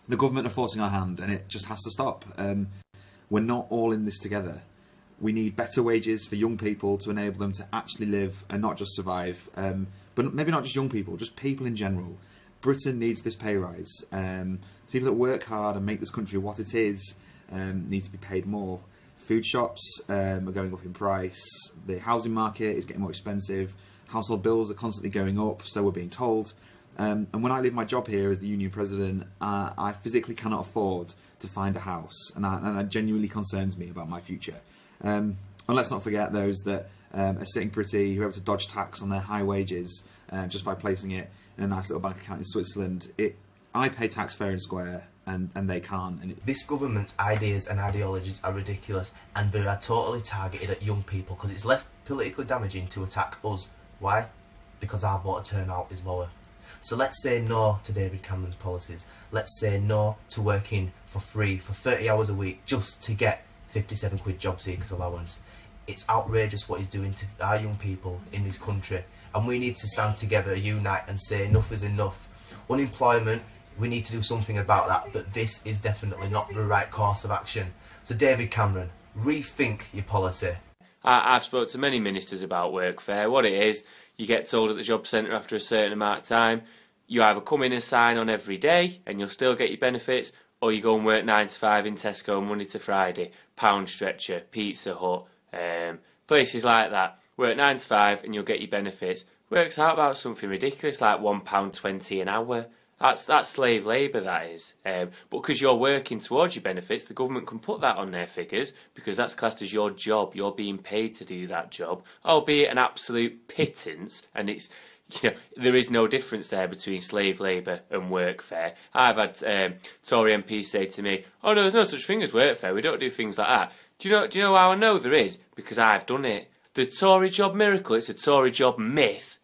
The government are forcing our hand, and it just has to stop. We're not all in this together. We need better wages for young people to enable them to actually live and not just survive. But maybe not just young people, just people in general. Britain needs this pay rise. People that work hard and make this country what it is need to be paid more. Food shops are going up in price. The housing market is getting more expensive. Household bills are constantly going up, so we're being told. And when I leave my job here as the union president, I physically cannot afford to find a house, and that genuinely concerns me about my future. And let's not forget those that are sitting pretty, who are able to dodge tax on their high wages just by placing it in a nice little bank account in Switzerland. I pay tax fair and square, and they can't. And this government's ideas and ideologies are ridiculous, and they are totally targeted at young people because it's less politically damaging to attack us. Why? Because our voter turnout is lower. So let's say no to David Cameron's policies. Let's say no to working for free for 30 hours a week just to get 57 quid Jobseeker's allowance. It's outrageous what he's doing to our young people in this country, and we need to stand together, unite and say enough is enough. Unemployment, we need to do something about that, but this is definitely not the right course of action. So David Cameron, rethink your policy. I've spoken to many ministers about workfare. What it is, you get told at the job centre after a certain amount of time, you either come in and sign on every day and you'll still get your benefits, or you go and work 9 to 5 in Tesco Monday to Friday, Pound Stretcher, Pizza Hut, places like that. Work 9 to 5 and you'll get your benefits. Works out about something ridiculous like £1.20 an hour. That's slave labour, that is. But because you're working towards your benefits, the government can put that on their figures because that's classed as your job. You're being paid to do that job, albeit an absolute pittance. And it's, there is no difference there between slave labour and workfare. I've had Tory MPs say to me, "Oh no, there's no such thing as workfare. We don't do things like that." Do you know how I know there is? Because I've done it. The Tory job miracle, it's a Tory job myth.